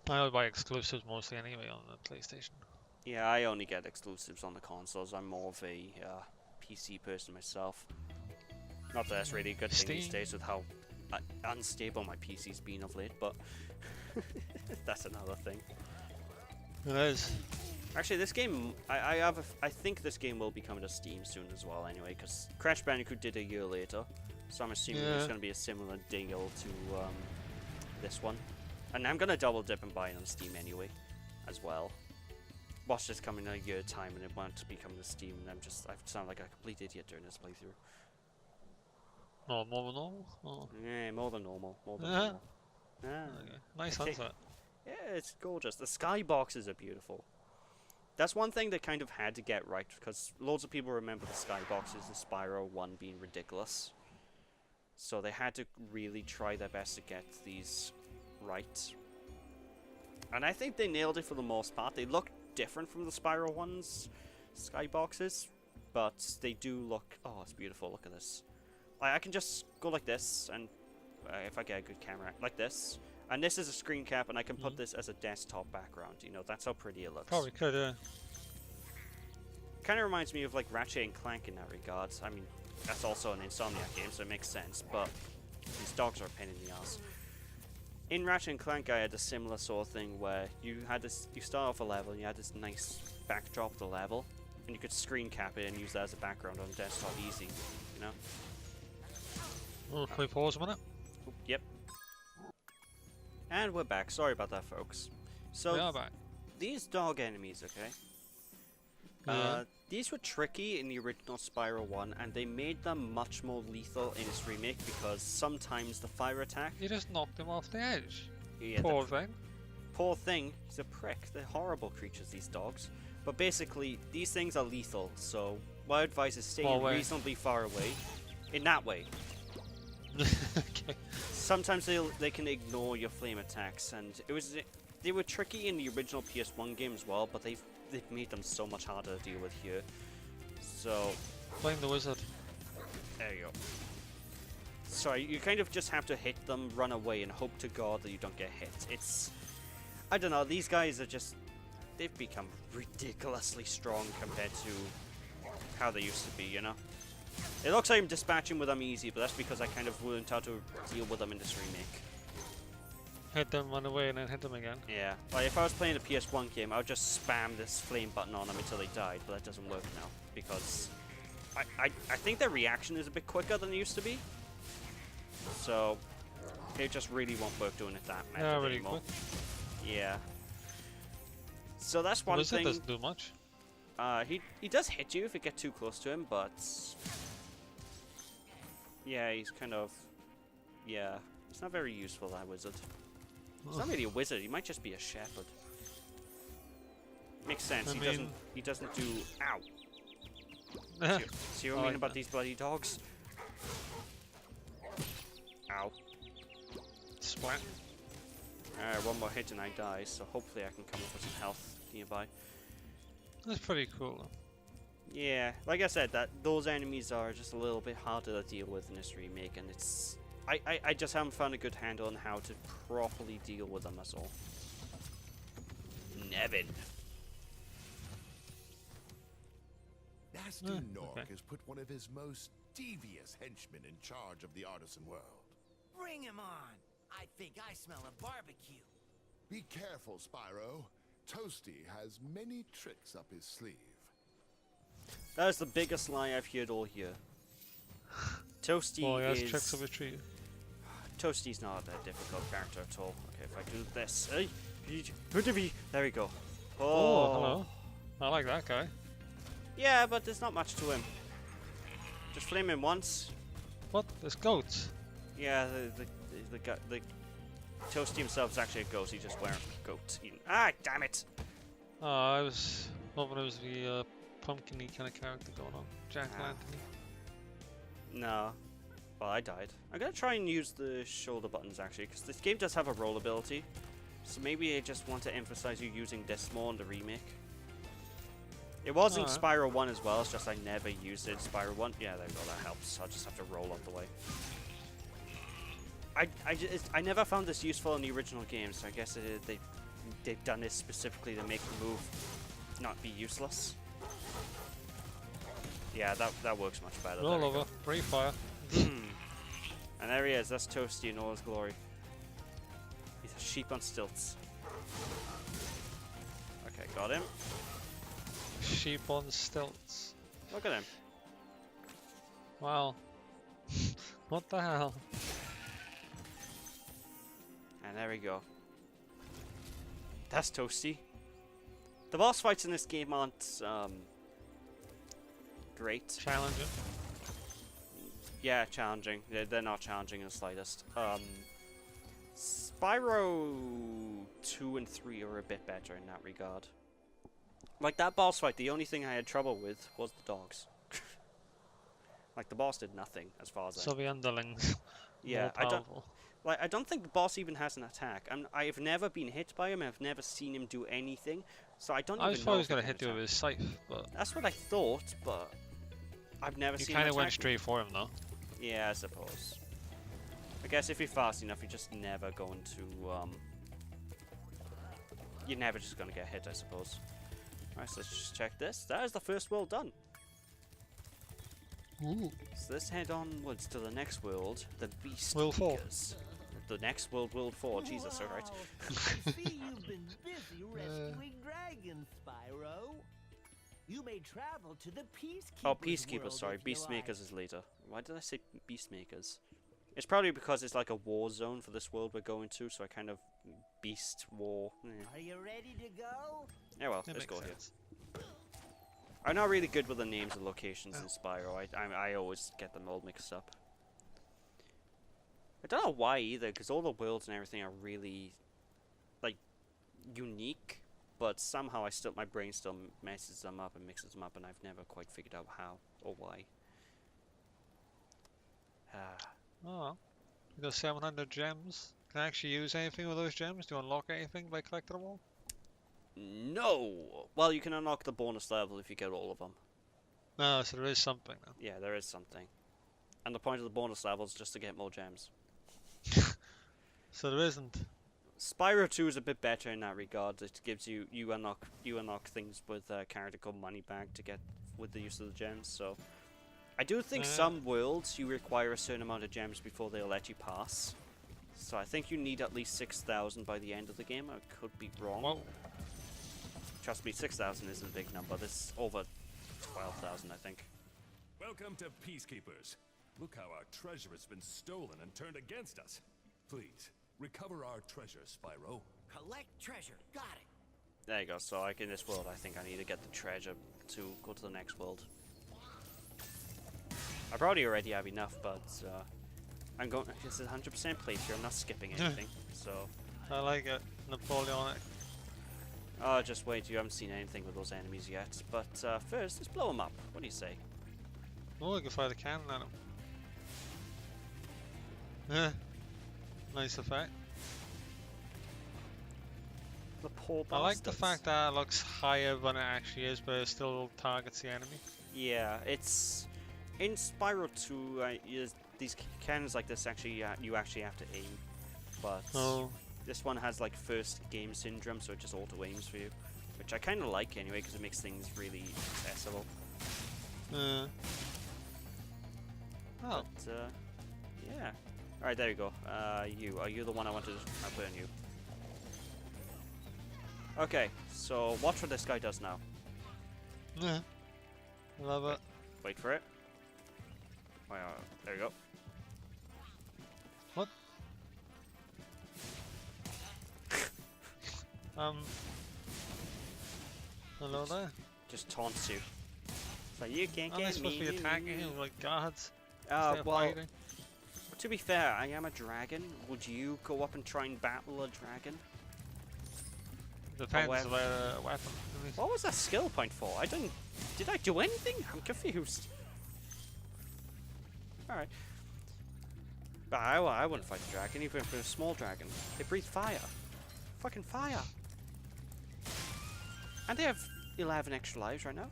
I buy exclusives mostly anyway on the PlayStation. Yeah, I only get exclusives on the consoles. I'm more of a PC person myself. Not that that's really a good thing these Steam. days with how unstable my PC's been of late, but that's another thing. It is. Actually, this game, I think this game will be coming to Steam soon as well anyway, because Crash Bandicoot did a year later, so I'm assuming it's going to be a similar deal to this one. And I'm going to double dip and buy it on Steam anyway, as well. Watch this come in a year time and it won't be coming to Steam, and I sound like a complete idiot during this playthrough. No, more than normal? Oh. Yeah, more than normal, more than normal. Ah, Okay. Nice sunset. yeah, it's gorgeous. The skyboxes are beautiful. That's one thing they kind of had to get right, because loads of people remember the skyboxes in Spyro 1 being ridiculous. So they had to really try their best to get these right. And I think they nailed it for the most part. They look different from the Spyro 1's skyboxes, but they do look... Oh, it's beautiful. Look at this. I can just go like this, and if I get a good camera, like this. And this is a screen cap, and I can put this as a desktop background. You know, that's how pretty it looks. Probably could, Kind of reminds me of like Ratchet and Clank in that regard. I mean, that's also an Insomniacs game, so it makes sense. But these dogs are a pain in the ass. In Ratchet and Clank, I had a similar sort of thing where you start off a level, and you had this nice backdrop of the level, and you could screen cap it and use that as a background on desktop easy. You know. Oh, can we pause a minute? Yep. And we're back. Sorry about that, folks. So, We are back. these dog enemies, okay? These were tricky in the original Spyro 1, and they made them much more lethal in its remake because sometimes the fire attack... You just knocked him off the edge. Yeah, Poor thing. Poor thing. He's a prick. They're horrible creatures, these dogs. But basically, these things are lethal, so my advice is stay reasonably far away. In that way. Okay. Sometimes they can ignore your flame attacks, and they were tricky in the original PS1 game as well, but they've made them so much harder to deal with here. So Blame the wizard. there you go. Sorry, you kind of just have to hit them, run away, and hope to God that you don't get hit. I don't know. These guys are they've become ridiculously strong compared to how they used to be. You know. It looks like I'm dispatching with them easy, but that's because I kind of learned how to deal with them in this remake. Hit them, run away, and then hit them again. Yeah, like if I was playing a PS1 game, I would just spam this flame button on them until they died, but that doesn't work now, because I think their reaction is a bit quicker than it used to be. So, it just really won't work doing it that method really anymore. quick. Yeah. So that's one Wizard thing. doesn't do much. He does hit you if you get too close to him, but yeah, he's kind of it's not very useful, that wizard. He's not really a wizard. He might just be a shepherd. Makes sense. He doesn't do. Ow. See what I mean about these bloody dogs? Ow. Splat. Alright, one more hit and I die. So hopefully I can come up with some health nearby. That's pretty cool, though. Yeah, like I said, those enemies are just a little bit harder to deal with in this remake, and it's I just haven't found a good handle on how to properly deal with them, that's all. Nevin. Nasty Gnorc has put one of his most devious henchmen in charge of the artisan world. Bring him on! I think I smell a barbecue. Be careful, Spyro. Toasty has many tricks up his sleeve. That is the biggest lie I've heard all year. Toasty he has is... tricks of a tree. Toasty's not a difficult character at all. Okay, if I do this... There we go. Oh, hello. I like that guy. Yeah, but there's not much to him. Just flame him once. What? There's goats. Yeah, the Toasty himself is actually a ghost. He just wears goat. Ah, damn it! I was hoping it was the pumpkin-y kind of character going on. Jack-o'-lantern. No. Well, I died. I'm gonna try and use the shoulder buttons actually, because this game does have a roll ability. So maybe I just want to emphasize you using this more in the remake. It was in Spyro 1 as well, it's just I never used it in Spyro 1. Yeah, there we go, that helps. I'll just have to roll out the way. I never found this useful in the original game, so I guess they they've done this specifically to make the move not be useless. Yeah, that works much better. Roll over. Free fire. And there he is. That's Toasty in all his glory. He's a sheep on stilts. Okay, got him. Sheep on stilts. Look at him. Wow. What the hell? And there we go. That's Toasty. The boss fights in this game aren't great. Challenging. Yeah, challenging. They're not challenging in the slightest. Spyro 2 and 3 are a bit better in that regard. Like that boss fight, the only thing I had trouble with was the dogs. Like the boss did nothing as far as So the underlings. yeah, More powerful. I don't think the boss even has an attack. I've never been hit by him. I've never seen him do anything. So I don't I even thought know he was if he gonna can hit you with attack. his scythe, but That's what I thought, but I've never you seen him kind of went attack me. straight for him though. Yeah, I suppose. I guess if you're fast enough, you're just never going to, you're never just going to get hit, I suppose. Alright, so let's just check this. That is the first world done. Ooh. So let's head onwards to the next world, the Beast World 4. Makers. The next world, World 4. Jesus, alright. Wow, I see you've been busy rescuing dragons, Spyro. You may travel to the Peacekeepers. Oh, Peacekeepers, world sorry. if you like. Beastmakers is later. Why did I say Beastmakers? It's probably because it's like a war zone for this world we're going to, so I kind of beast war. Are you ready to go? Yeah, well, That let's makes go sense. here. I'm not really good with the names of locations in Spyro. I always get them all mixed up. I don't know why either, because all the worlds and everything are really, like, unique, but somehow my brain still messes them up and mixes them up, and I've never quite figured out how or why. Oh. You got 700 gems. Can I actually use anything with those gems? Do you unlock anything by collecting them all? No! Well, you can unlock the bonus level if you get all of them. No, so there is something then. Yeah, there is something. And the point of the bonus level is just to get more gems. So there isn't. Spyro 2 is a bit better in that regard. It gives you unlock things with character called money bag to get with the use of the gems. So I do think some worlds you require a certain amount of gems before they'll let you pass. So I think you need at least 6,000 by the end of the game. I could be wrong. Whoa. Trust me, 6,000 isn't a big number. This is over 12,000, I think. Welcome to Peacekeepers. Look how our treasure has been stolen and turned against us. Please, recover our treasure, Spyro. Collect treasure. Got it. There you go. So like in this world, I think I need to get the treasure to go to the next world. I probably already have enough, but I'm going. This is 100% playthrough. I'm not skipping anything. So. I like it. Napoleonic. Oh, just wait. You haven't seen anything with those enemies yet. But first, let's blow them up. What do you say? Oh, I can fire the cannon at him. Yeah. Nice effect. The poor bastards. I like the fact that it looks higher than it actually is, but it still targets the enemy. Yeah, it's in Spyro 2. These cannons like this actually you actually have to aim, but this one has like first game syndrome, so it just auto aims for you, which I kind of like anyway because it makes things really accessible. Oh. But yeah. All right, there you go. Are you the one I wanted to burn you? Okay, so watch what this guy does now. Yeah. Love it. Wait for it. There you go. What? Hello there. Just taunts you. So you can't Aren't they get supposed me. to be attacking him like guards? Well, Fighting? to be fair, I am a dragon. Would you go up and try and battle a dragon? Depends weapon. about a weapon. What was that skill point for? Did I do anything? I'm confused. Alright. But I wouldn't fight a dragon, even if it was a small dragon. They breathe fire. Fucking fire. And they have 11 extra lives right now.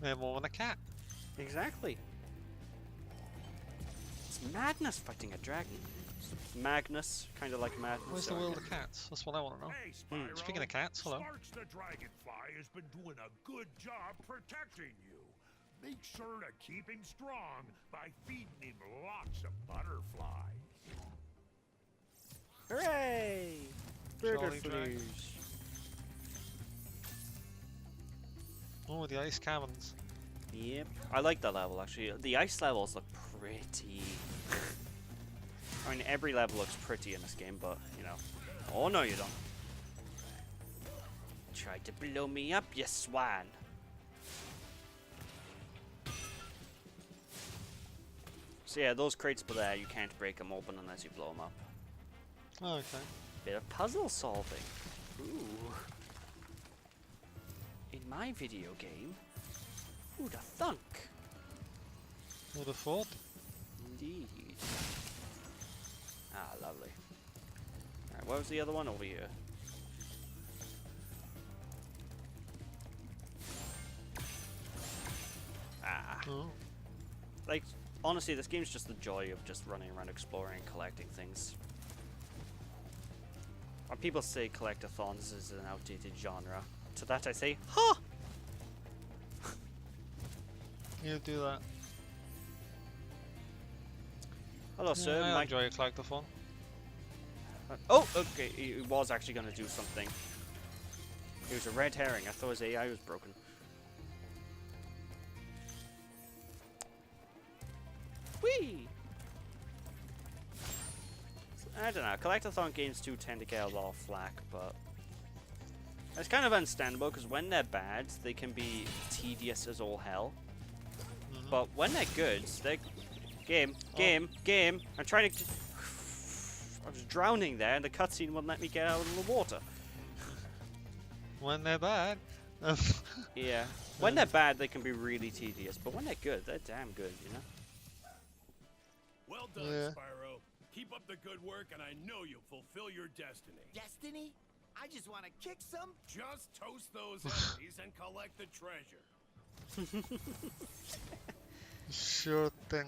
They're more than a cat. Exactly. It's madness fighting a dragon. Magnus, kind of like Madness. Where's the world of cats? That's what I want to know. Hey, Spyro. Speaking of cats, hello. Sparks the Dragonfly has been doing a good job protecting you. Make sure to keep him strong by feeding him lots of butterflies. Hooray! Jolly Butterflies. Oh, the ice caverns. Yep. I like that level actually. The ice levels look pretty. I mean, every level looks pretty in this game, but you know. Oh no, you don't. Try to blow me up, you swan. So yeah, those crates over there, you can't break them open unless you blow them up. Oh, okay. Bit of puzzle solving. Ooh. In my video game. Who'da thunk? Would have thought. Indeed. Ah, lovely. Alright, where was the other one? Over here. Ah. Oh. Like, honestly, this game's just the joy of just running around exploring and collecting things. When people say collectathons is an outdated genre, to that I say, huh! You do that. Hello, sir. I My enjoy a collectathon. oh, okay. He was actually going to do something. He was a red herring. I thought his AI was broken. Whee! I don't know. Collectathon games do tend to get a lot of flack, but it's kind of understandable because when they're bad, they can be tedious as all hell. But when they're good, they're game. I'm trying to. I was drowning there, and the cutscene wouldn't let me get out of the water. When they're bad. Yeah. When they're bad, they can be really tedious, but when they're good, they're damn good, you know? Well done, Yeah. Spyro. Keep up the good work, and I know you'll fulfill your destiny. Destiny? I just want to kick some. Just toast those enemies and collect the treasure. Sure thing.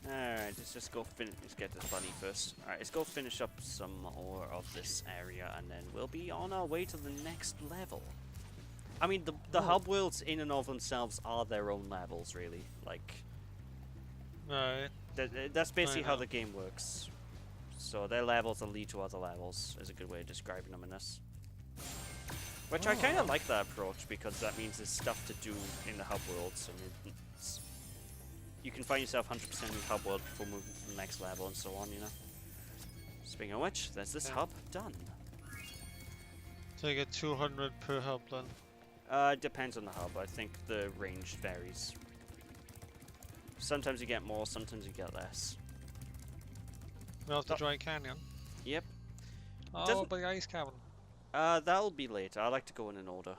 Alright, let's just go let's get this bunny first. Alright, let's go finish up some more of this area, and then we'll be on our way to the next level. I mean, the hub worlds in and of themselves are their own levels, really. Like, Right. that's basically how know. the game works. So their levels will lead to other levels, is a good way of describing them in this. Which I kind of like that approach, because that means there's stuff to do in the hub worlds, and you can find yourself 100% in the hub world before moving to the next level and so on, you know. Speaking of which, there's this hub done. So you get 200 per hub then. Depends on the hub. I think the range varies. Sometimes you get more, sometimes you get less. We're off the Dry Canyon. Yep. Oh, Doesn't- but the ice cavern. That'll be later. I like to go in an order.